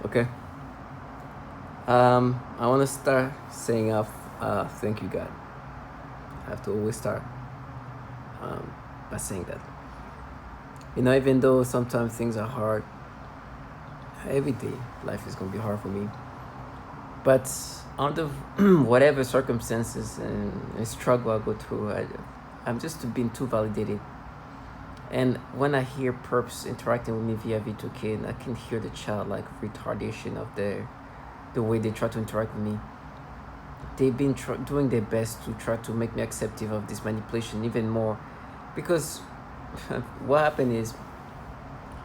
Okay. I want to start saying thank you, God. I have to always start um, by saying that. Even though sometimes things are hard, every day life is going to be hard for me. But under whatever circumstances and struggle I go through, I'm just being too validated. And when I hear perps interacting with me via V2K, and I can hear the childlike retardation of the way they try to interact with me. They've been doing their best to try to make me acceptive of this manipulation even more, because what happened is,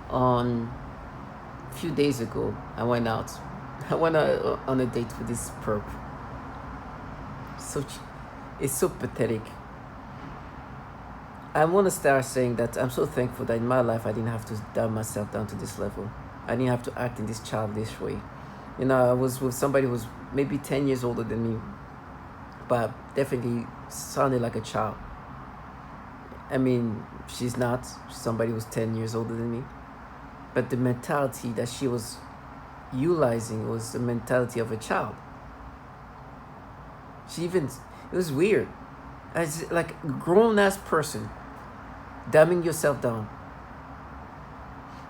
on a few days ago, I went out. I went on a date with this perp. So it's so pathetic. I want to start saying that I'm so thankful that in my life I didn't have to dumb myself down to this level. I didn't have to act in this childish way. I was with somebody who was maybe 10 years older than me, but definitely sounded like a child. I mean, she's not somebody who's 10 years older than me, but the mentality that she was utilizing was the mentality of a child. It was weird. As like a grown-ass person, dumbing yourself down.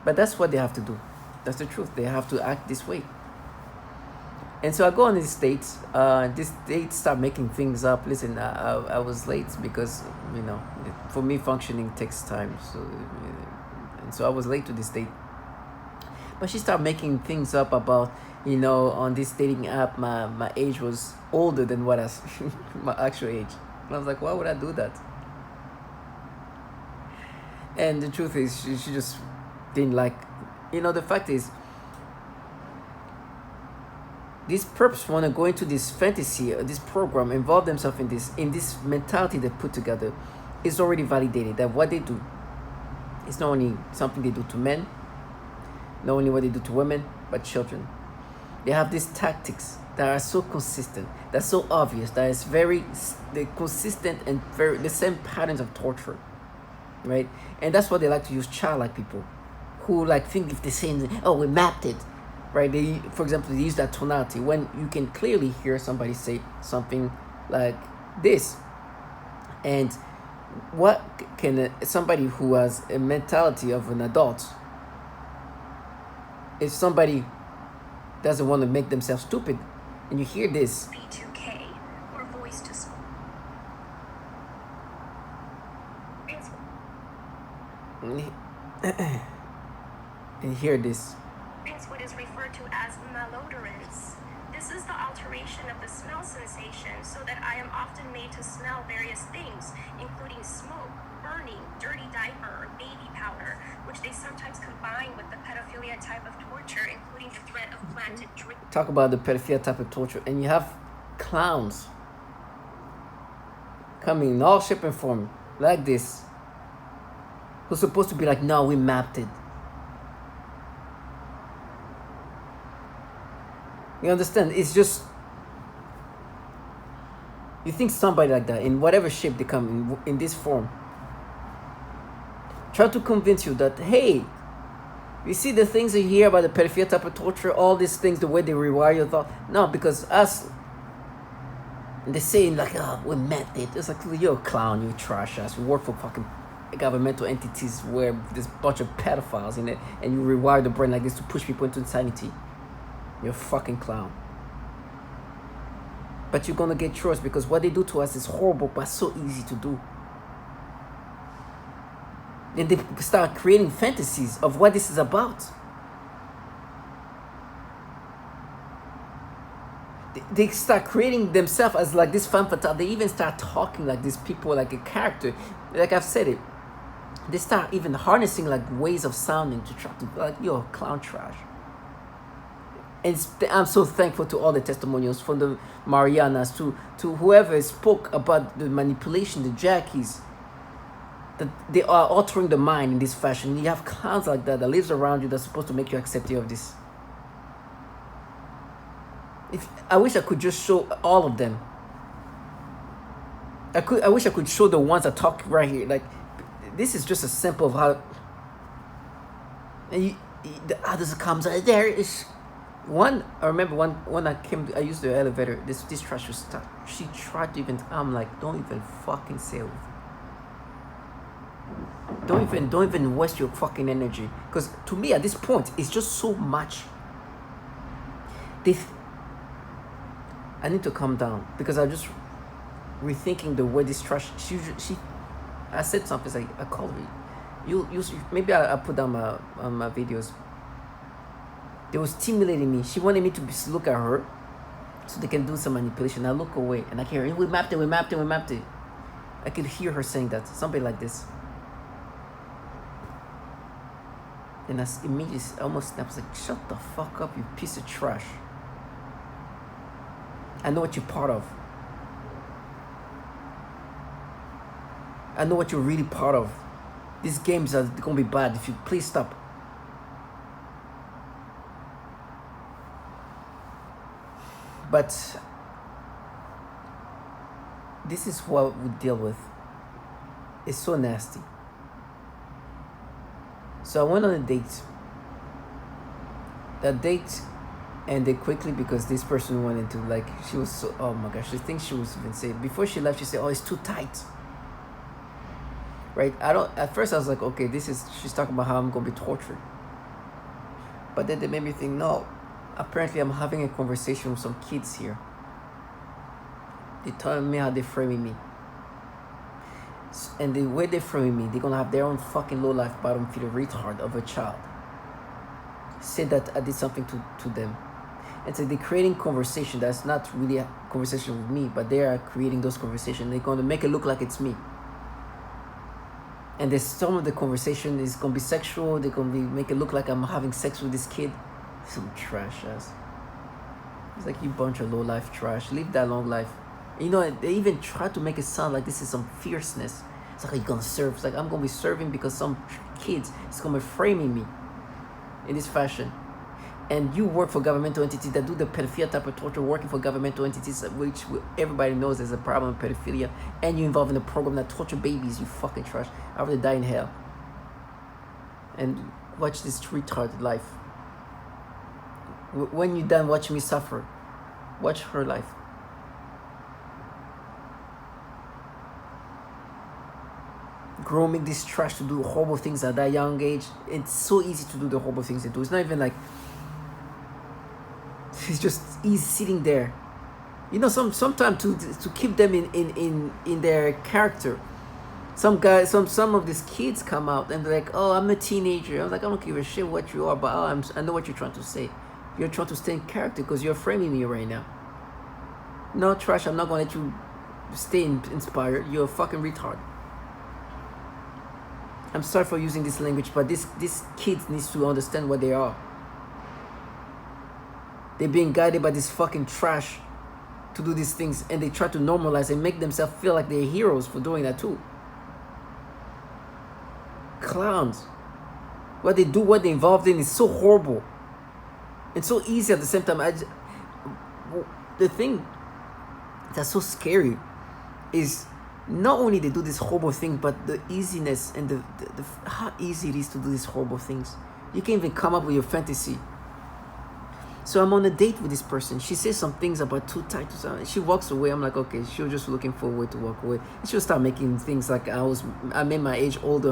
But that's what they have to do. That's the truth. They have to act this way. And so I go on this date. This date start making things up. Listen, I was late because, for me functioning takes time. So I was late to this date. But she started making things up about, on this dating app, my age was older than what my actual age. And I was like, why would I do that? And the truth is, she just didn't like, the fact is, these perps want to go into this fantasy, this program, involve themselves in this mentality they put together. It's already validated that what they do is not only something they do to men, not only what they do to women, but children. They have these tactics that are so consistent, that's so obvious, that is they're consistent and very the same patterns of torture, right? And that's why they like to use childlike people, who think if they're saying, oh, we mapped it, right? For example, they use that tonality when you can clearly hear somebody say something like this. And what can somebody who has a mentality of an adult, if somebody doesn't want to make themselves stupid, and you hear this, B2K or voice to school. and hear this. It's what is referred to as malodorance. This is the alteration of the smell sensation, so that I am often made to smell various things, including smoke, burning, dirty diaper, or baby powder, which they sometimes combine with the pedophilia type of torture, including the threat of planted drink. Talk about the pedophilia type of torture, and you have clowns coming in all shape and form like this, who's supposed to be like, no, we mapped it. You understand? It's just, you think somebody like that, in whatever shape they come in this form, try to convince you that, hey, you see the things you hear about the pedophilia type of torture, all these things, the way they rewire your thought. No, because they're saying like, oh, we mapped it. It's like, you're a clown, you trash ass. You work for fucking governmental entities where there's a bunch of pedophiles in it, and you rewire the brain like this to push people into insanity. You're a fucking clown. But you're gonna get yours, because what they do to us is horrible, but so easy to do. Then they start creating fantasies of what this is about. They start creating themselves as like this femme fatale. They even start talking like these people, like a character. Like I've said it, they start even harnessing like ways of sounding to try to like, you're clown trash. And I'm so thankful to all the testimonials from the Marianas to whoever spoke about the manipulation, the Jackies, that they are altering the mind in this fashion. You have clowns like that lives around you that's supposed to make you accepting of this. I wish I could just show all of them. I wish I could show the ones that talk right here. Like, this is just a sample of how. And the others comes out there is. I remember when I used the elevator. This trash was stuck. She tried to even. I'm like, don't even fucking say it. Don't even waste your fucking energy. Because to me at this point, it's just so much. This. I need to calm down because I just rethinking the way this trash. She. I said something like I called her. You maybe I put down my videos. They were stimulating me. She wanted me to look at her so they can do some manipulation. I look away and I can hear, we mapped it. I could hear her saying that, something like this. And I immediately almost snapped. I was like, shut the fuck up, you piece of trash. I know what you're part of. I know what you're really part of. These games are gonna be bad if you please stop. But this is what we deal with. It's so nasty. So I went on a date. That date ended quickly because this person wanted to, like, she was so, oh my gosh, I think she was even saying, before she left, she said, oh, it's too tight. Right? At first I was like, okay, she's talking about how I'm going to be tortured. But then they made me think, no, apparently I'm having a conversation with some kids here. They're telling me how they're framing me. And the way they're framing me, they're going to have their own fucking low-life bottom-feeder retard of a child say that I did something to them. And so they're creating conversation that's not really a conversation with me, but they are creating those conversations. They're going to make it look like it's me. And there's some of the conversation is going to be sexual. They're going to make it look like I'm having sex with this kid. Some trash ass. It's like, you bunch of low-life trash. Live that long life. You know, they even try to make it sound like this is some fierceness. It's like, are you going to serve? It's like, I'm going to be serving because some kids is going to be framing me in this fashion. And you work for governmental entities that do the pedophilia type of torture, working for governmental entities, which everybody knows there's a problem with pedophilia, and you're involved in a program that torture babies, you fucking trash. I would die in hell. And watch this retarded life. When you're done watching me suffer, watch her life. Grooming this trash to do horrible things at that young age. It's so easy to do the horrible things they do. It's not even like, it's just easy sitting there. You know, sometimes to keep them in their character. Some guys, some of these kids come out and they're like, oh, I'm a teenager. I was like, I don't give a shit what you are, but I know what you're trying to say. You're trying to stay in character because you're framing me right now. No, trash, I'm not going to let you stay inspired. You're a fucking retard. I'm sorry for using this language, but these kids needs to understand what they are. They're being guided by this fucking trash to do these things, and they try to normalize and make themselves feel like they're heroes for doing that too. Clowns. What they do, what they're involved in is so horrible. It's so easy at the same time. The thing that's so scary is not only they do this horrible thing, but the easiness and the how easy it is to do these horrible things. You can't even come up with your fantasy. So I'm on a date with this person. She says some things about too tight to something. She walks away. I'm like, okay, she was just looking for a way to walk away. And she'll start making things like I made my age older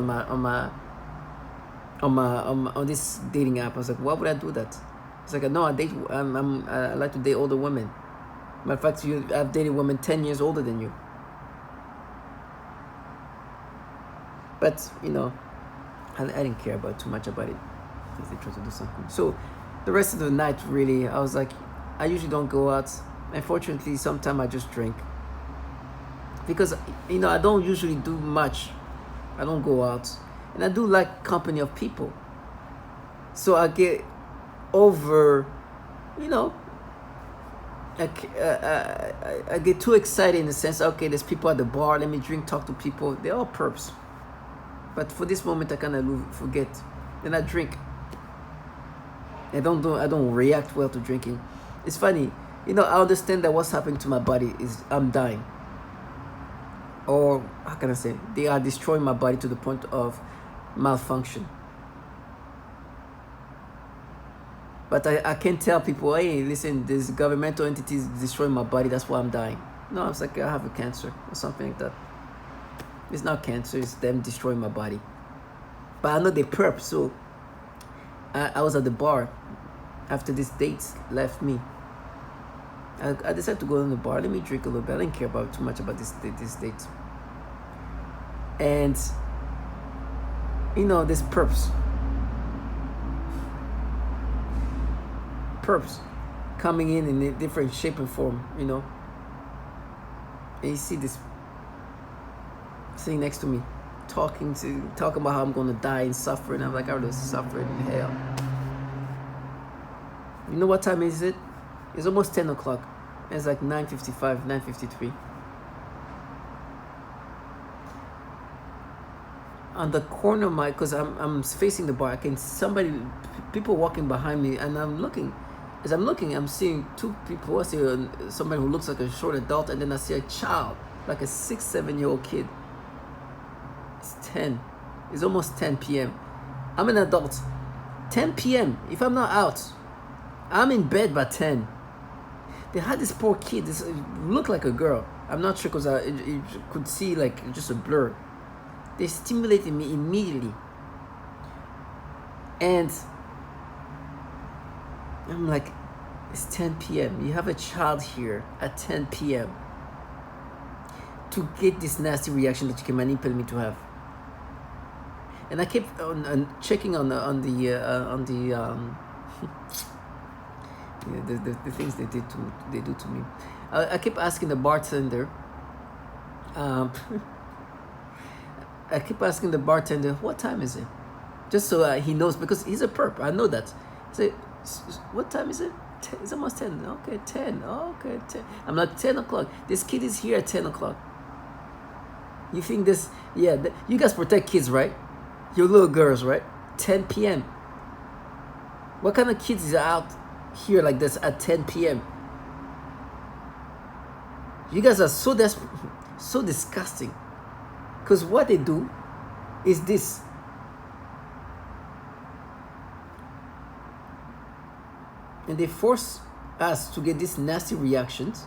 on this dating app. I was like, why would I do that? It's like, no, I like to date older women. Matter of fact, I've dated women 10 years older than you. But, you know, I didn't care about too much about it because they tried to do something. So the rest of the night, really, I was like, I usually don't go out. Unfortunately, sometimes I just drink. Because, you know, I don't usually do much. I don't go out. And I do like company of people. So I get over, you know, I get too excited in the sense, okay, there's people at the bar, let me drink, talk to people. They're all perps. But for this moment, I kind of forget. Then I drink. I don't react well to drinking. It's funny, you know. I understand that what's happening to my body is I'm dying, or how can I say? They are destroying my body to the point of malfunction. But I can't tell people, hey, listen, this governmental entity is destroying my body, that's why I'm dying. No, I was like, I have a cancer or something like that. It's not cancer, it's them destroying my body. But I know they perp, so I was at the bar after this date left me. I decided to go in the bar, let me drink a little bit. I didn't care about too much about this date. And you know, this perps coming in a different shape and form, you know. And you see this sitting next to me, talking about how I'm gonna die and suffer, and I'm like, I would have suffered in hell. You know what time is it? It's almost 10 o'clock. It's like 9:55, 9:53. On the corner of my, because I'm facing the bar, I can people walking behind me, and I'm looking. As I'm looking, I'm seeing two people. I see somebody who looks like a short adult, and then I see a child, like a 6-7-year-old kid. It's 10. It's almost 10 p.m. I'm an adult. 10 p.m. If I'm not out, I'm in bed by 10. They had this poor kid. This looked like a girl. I'm not sure because you could see like just a blur. They stimulated me immediately. And I'm like, it's 10 p.m. You have a child here at 10 p.m. to get this nasty reaction that you can manipulate me to have. And I kept on checking on the the things they do to me. I kept asking the bartender. I keep asking the bartender, what time is it? Just so he knows, because he's a perp. I know that. I say, what time is it? 10. It's almost 10. Okay, 10. Okay, 10. I'm like, 10 o'clock. This kid is here at 10 o'clock. You think this, yeah, you guys protect kids, right? Your little girls, right? 10 p.m. What kind of kids is out here like this at 10 p.m.? You guys are so disgusting. Because what they do is this. And they force us to get these nasty reactions.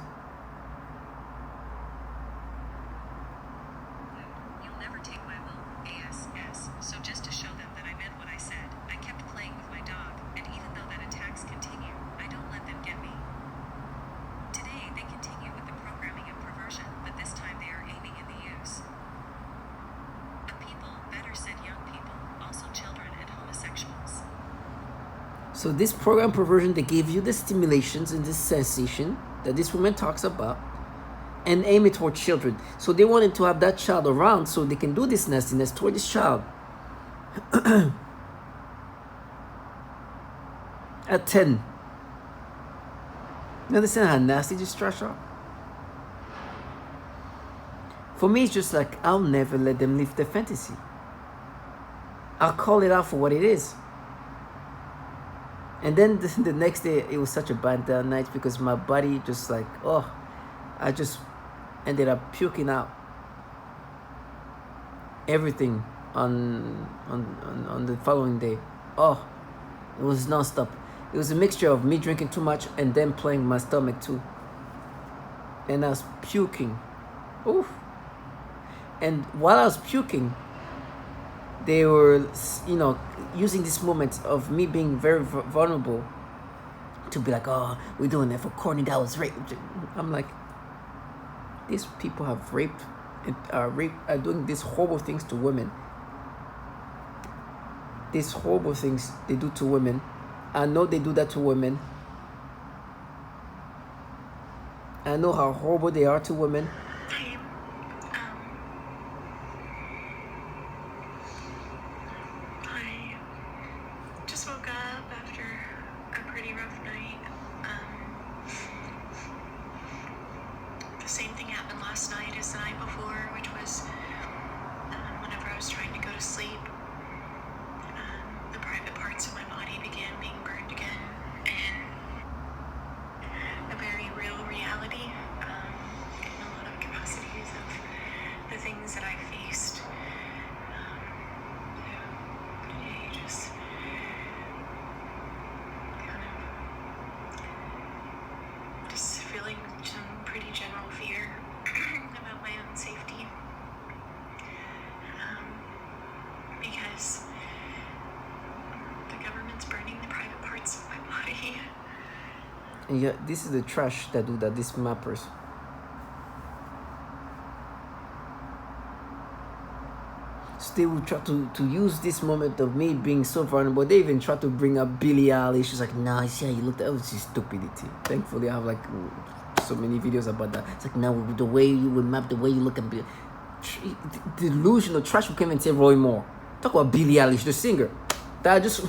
You'll never take my will, ASS. So just to show them that I meant what I said, I kept playing with my dog, and even though that attacks continue, I don't let them get me. Today, they continue with the programming and perversion, but this time they are aiming in the use. A people, better said young people, also children and homosexuals. So this program perversion, they give you the stimulations and this sensation that this woman talks about and aim it toward children. So they wanted to have that child around so they can do this nastiness toward this child. At 10. You understand how nasty this trash are? For me, it's just like, I'll never let them live their fantasy. I'll call it out for what it is. And then the next day, it was such a bad night because my body just like, I just ended up puking out everything on the following day. Oh, it was nonstop. It was a mixture of me drinking too much and then playing my stomach too. And I was puking. Oof. And while I was puking, they were, using this moment of me being very vulnerable to be like, oh, we're doing that for Courtney, that was rape. I'm like, these people have raped and are doing these horrible things to women. These horrible things they do to women. I know they do that to women. I know how horrible they are to women. And yeah, this is the trash that do that, these mappers. So they will try to use this moment of me being so vulnerable. They even try to bring up Billie Eilish. She's like, nah, see how you looked at it was just stupidity. Thankfully, I have like so many videos about that. It's like, now the way you would map, the way you look at Billie, delusional trash who came and say Roy Moore. Talk about Billie Eilish, the singer. That just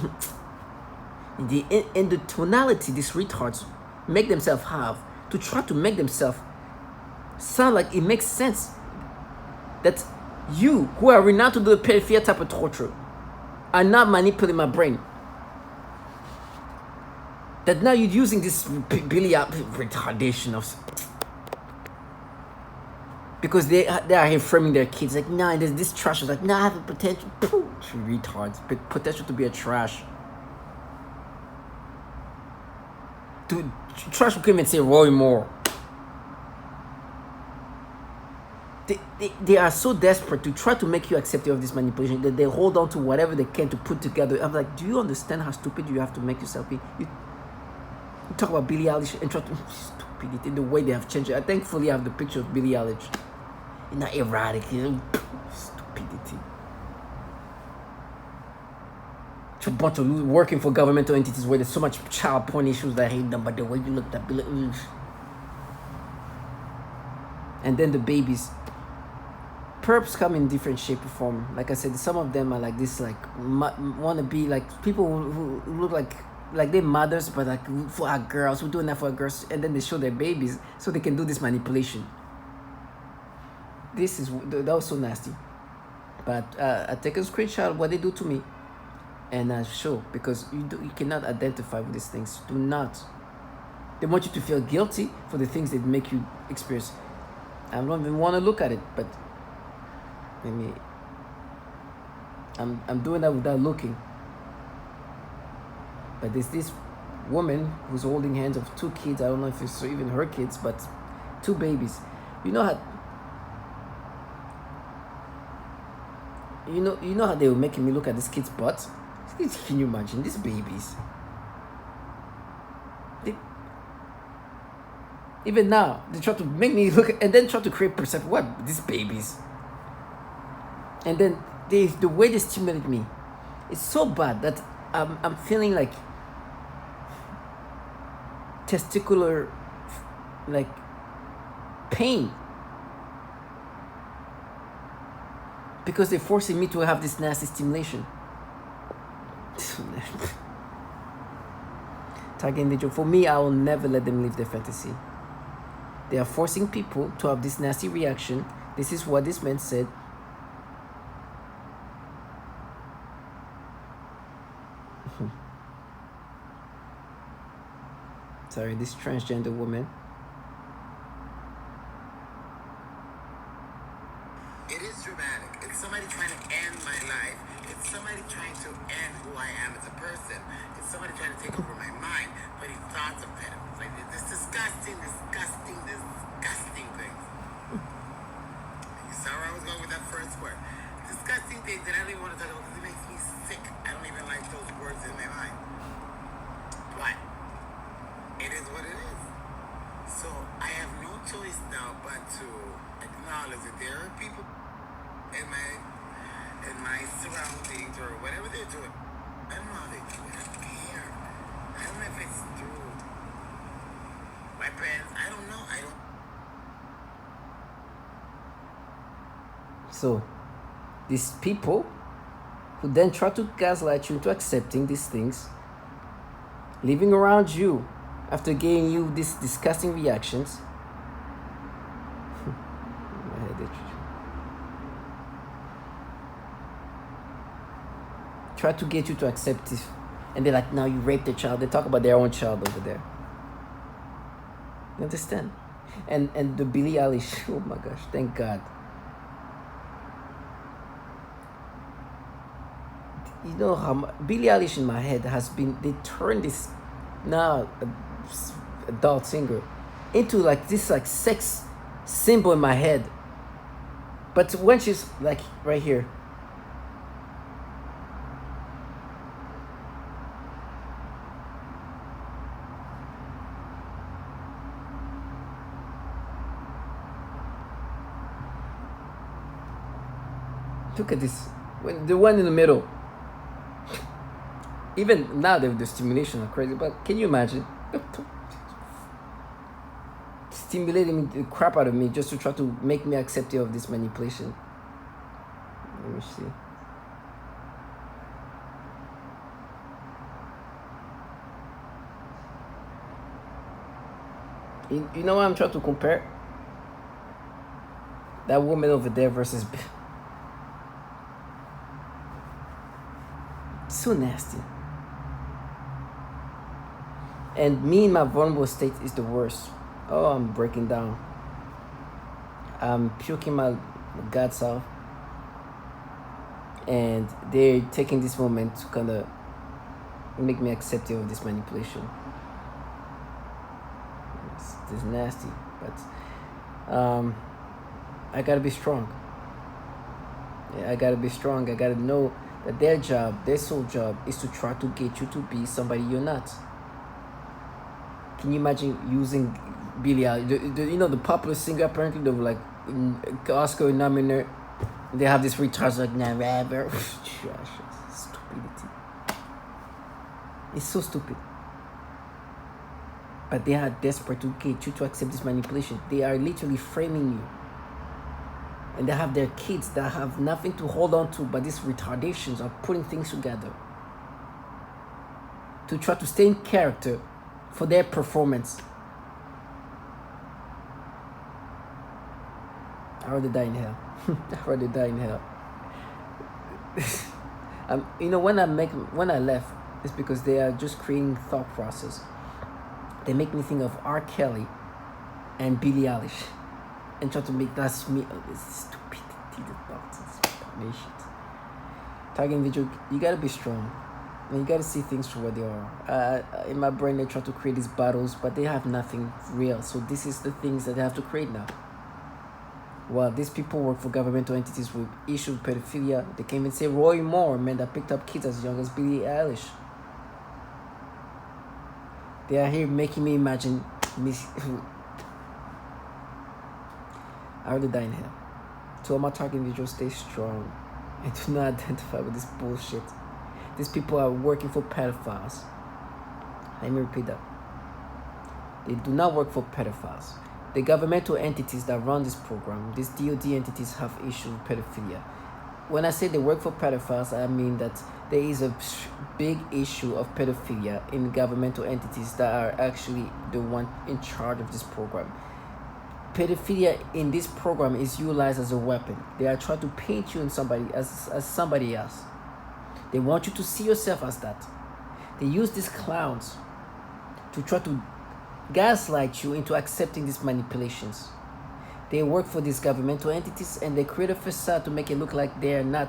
in the tonality these retards make themselves have to try to make themselves sound like it makes sense that you who are renowned to do the peripheral type of torture are not manipulating my brain. That now you're using this Billy retardation of, because they are here framing their kids like, nah, there's this trash. It's like, nah, I have a potential. Retards, potential to be a trash. To trash will come and say Roy Moore. They are so desperate to try to make you accepting of this manipulation that they hold on to whatever they can to put together. I'm like, do you understand how stupid you have to make yourself be? You talk about Billie Eilish and try to stupidity in the way they have changed it. Thankfully, I have the picture of Billie Eilish. It's not erratic, stupidity. It's a bunch of working for governmental entities where there's so much child porn issues that I hate them, but the way you look at Billie, and then the babies. Perps come in different shape or form. Like I said, some of them are like this, like want to be like people who look like they're mothers, but like for our girls, we're doing that for our girls, and then they show their babies so they can do this manipulation. That was so nasty. But I take a screenshot of what they do to me, and I show, because you cannot identify with these things. Do not. They want you to feel guilty for the things that make you experience. I don't even want to look at it, but I'm doing that without looking. But there's this woman who's holding hands of two kids. I don't know if it's even her kids, but two babies. You know how they were making me look at this kid's butt? Can you imagine these babies? Even now, they try to make me look and then try to create perception. What? These babies. And then the way they stimulate me, it's so bad that I'm feeling like testicular, like pain, because they're forcing me to have this nasty stimulation. Target individual. For me, I will never let them live their fantasy. They are forcing people to have this nasty reaction. This is what this man said. Sorry, this transgender woman. It is dramatic. It's somebody trying to end my life. It's somebody trying to end who I am as a person. It's somebody trying to take over my mind, but he thoughts of it. Like this disgusting thing. You saw where I was going with that first word. Disgusting things that I don't even want to talk about because it makes me sick. I don't even like those words in my mind. But it is what it is. So I have no choice now but to acknowledge that there are people in my surroundings or whatever they're doing. I don't know how they do it. I don't care. I don't know if it's through my parents. I don't know. So these people who then try to gaslight you into accepting these things, living around you after giving you these disgusting reactions. Try to get you to accept it, and they're like, now you raped the child. They talk about their own child over there. You understand? And the Billie Eilish, oh my gosh, thank God. You know how Billie Eilish in my head has been, they turned this now adult singer into like this like sex symbol in my head. But when she's like right here, Look at this. When the one in the middle. Even now, the stimulation are crazy. But can you imagine? Stimulating the crap out of me just to try to make me accepting of this manipulation. Let me see. You know what I'm trying to compare? That woman over there versus... so nasty. And me in my vulnerable state is the worst. Oh, I'm breaking down. I'm puking my guts out. And they're taking this moment to kind of make me accepting of this manipulation. It's nasty, but I gotta be strong. Yeah, I gotta be strong. I gotta know that their job, their sole job, is to try to get you to be somebody you're not. Can you imagine using Billie Eilish? The popular singer, apparently they were like Oscar nominated. They have this retard like never. Stupidity. It's so stupid. But they are desperate to get you to accept this manipulation. They are literally framing you. And they have their kids that have nothing to hold on to, but these retardations are putting things together to try to stay in character for their performance. I'd rather die in hell. I'd rather die in hell. When I left, it's because they are just creating thought process. They make me think of R. Kelly and Billie Eilish, and try to make that me this stupidity, the nonsense, shit. Targeting video, you gotta be strong. And you gotta see things for what they are. In my brain, they try to create these battles, but they have nothing real. So this is the things that they have to create now. Well, these people work for governmental entities with issues with pedophilia. They came and say Roy Moore, man, that picked up kids as young as Billie Eilish. They are here making me imagine I rather die in hell. To all my target individuals, stay strong and do not identify with this bullshit. These people are working for pedophiles. Let me repeat that. They do not work for pedophiles. The governmental entities that run this program, these DoD entities, have issues with pedophilia. When I say they work for pedophiles, I mean that there is a big issue of pedophilia in governmental entities that are actually the one in charge of this program. Pedophilia in this program is utilized as a weapon. They are trying to paint you in somebody as somebody else. They want you to see yourself as that. They use these clowns to try to gaslight you into accepting these manipulations. They work for these governmental entities and they create a facade to make it look like they are not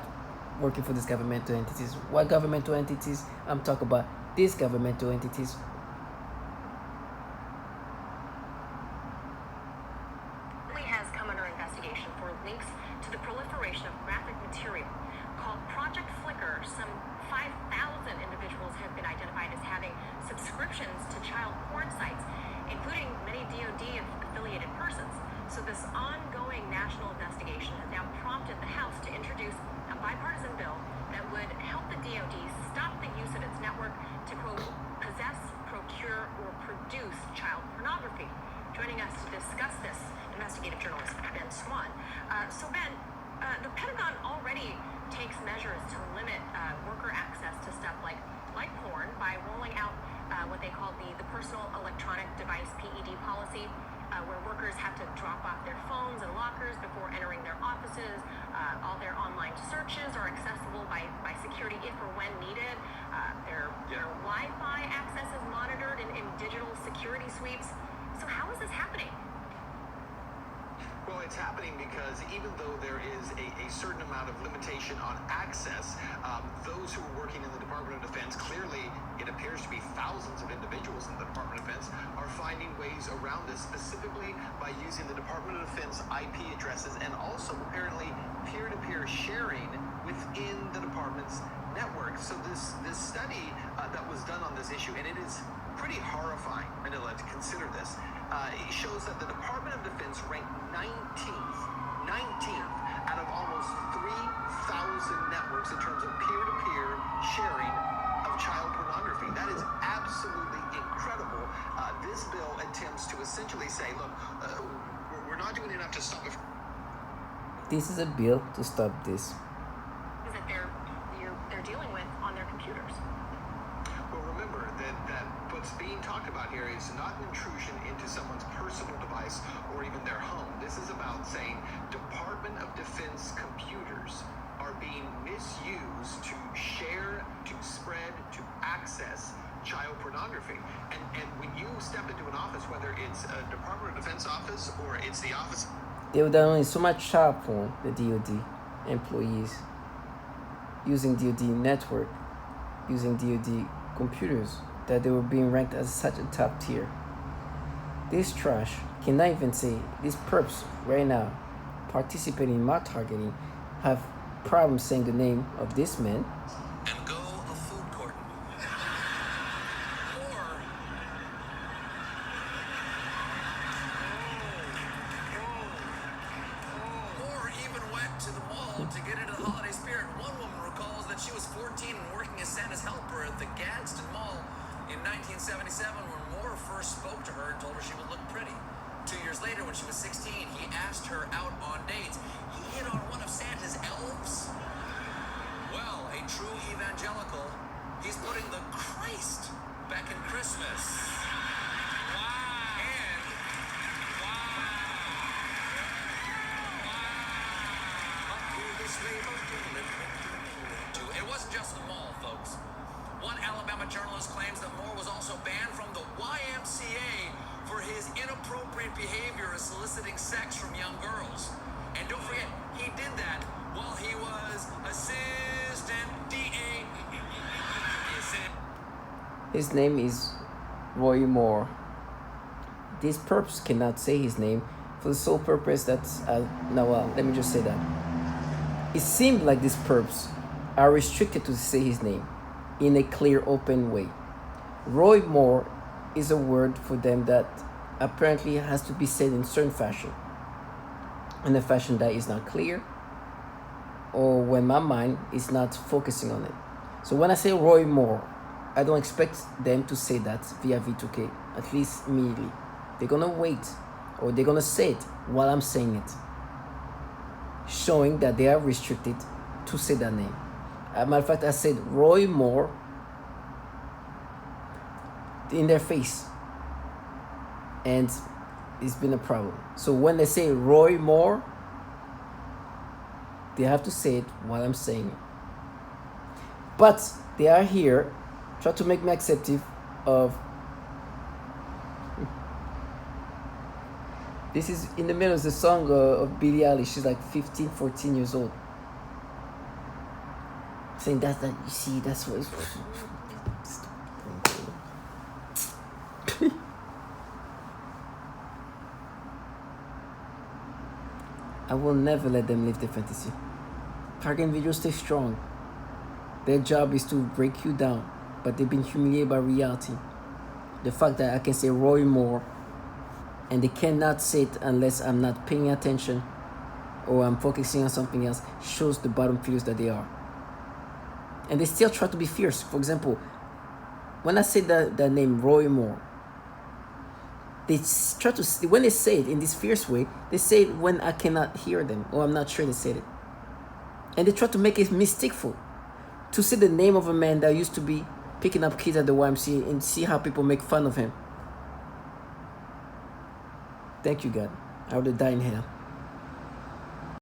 working for these governmental entities. What governmental entities? I'm talking about these governmental entities. Has come under investigation for links to the proliferation of graphic material called Project Flickr. Some 5,000 individuals have been identified as having subscriptions to child porn sites, including many DoD-affiliated persons. So this ongoing national investigation has now prompted the House to introduce a bipartisan bill that would help the DoD stop the use of its network to, quote, possess, procure, or produce child pornography. Joining us to discuss this, investigative journalist Ben Swan. So Ben, the Pentagon already takes measures to limit worker access to stuff like porn by rolling out what they call the Personal Electronic Device PED policy, where workers have to drop off their phones and lockers before entering their offices. All their online searches are accessible by security if or when needed. Their Wi-Fi access is monitored in digital security sweeps. So how is this happening? Well, it's happening because even though there is a certain amount of limitation on access, those who are working in the Department of Defense, clearly it appears to be thousands of individuals in the Department of Defense, are finding ways around this, specifically by using the Department of Defense IP addresses and also apparently peer-to-peer sharing within the department's network. So this study that was done on this issue, and it is pretty horrifying, Manila, to consider this. It shows that the Department of Defense ranked 19th out of almost 3,000 networks in terms of peer-to-peer sharing of child pornography. That is absolutely incredible. This bill attempts to essentially say, look, we're not doing enough to stop it. This is a bill to stop this. That they're dealing with on their computers. Well, remember that what's being talked about here is not an intrusion into someone's personal device or even their home. This is about saying Department of Defense computers are being misused to share, to spread, to access child pornography. And when you step into an office, whether it's a Department of Defense office or it's the office... They were doing so much child porn, the DoD employees, using DoD network, using DoD computers, that they were being ranked as such a top tier. This trash cannot even say, these perps right now participating in my targeting have problems saying the name of this man. And go a food court. Or even went to the mall to get into the holiday spirit. One woman recalls that she was 14 and working as Santa's helper at the Gadsden Mall in 1977 when Moore first spoke to her and told her she would look pretty. 2 years later, when she was 16, he asked her out on dates. He hit on one of Santa's elves. Well, a true evangelical, he's putting the Christ back in Christmas. Wow. And, it wasn't just the mall, folks. One Alabama journalist claims that Moore was also banned from the YMCA for his inappropriate behavior of soliciting sex from young girls. And don't forget, he did that while he was assistant DA. His name is Roy Moore. These perps cannot say his name for the sole purpose that, let me just say that. It seemed like these perps are restricted to say his name in a clear, open way. Roy Moore is a word for them that apparently has to be said in a certain fashion, in a fashion that is not clear, or when my mind is not focusing on it. So when I say Roy Moore, I don't expect them to say that via V2K, at least immediately. They're gonna wait, or they're gonna say it while I'm saying it, showing that they are restricted to say that name. As a matter of fact, I said Roy Moore in their face, and it's been a problem. So when they say Roy Moore, they have to say it while I'm saying it. But they are here, try to make me acceptive of. This is in the middle of the song of Billie Eilish. She's like 15, 14 years old. Saying that you see, that's what it's. I will never let them live their fantasy. Targeting videos stay strong. Their job is to break you down, but they've been humiliated by reality. The fact that I can say Roy Moore, and they cannot say it unless I'm not paying attention or I'm focusing on something else, shows the bottom feeders that they are. And they still try to be fierce. For example, when I say the name Roy Moore, they try to, when they say it in this fierce way, they say it when I cannot hear them or I'm not sure they said it. And they try to make it mysticful. To say the name of a man that used to be picking up kids at the YMCA and see how people make fun of him. Thank you, God. I would have died in hell.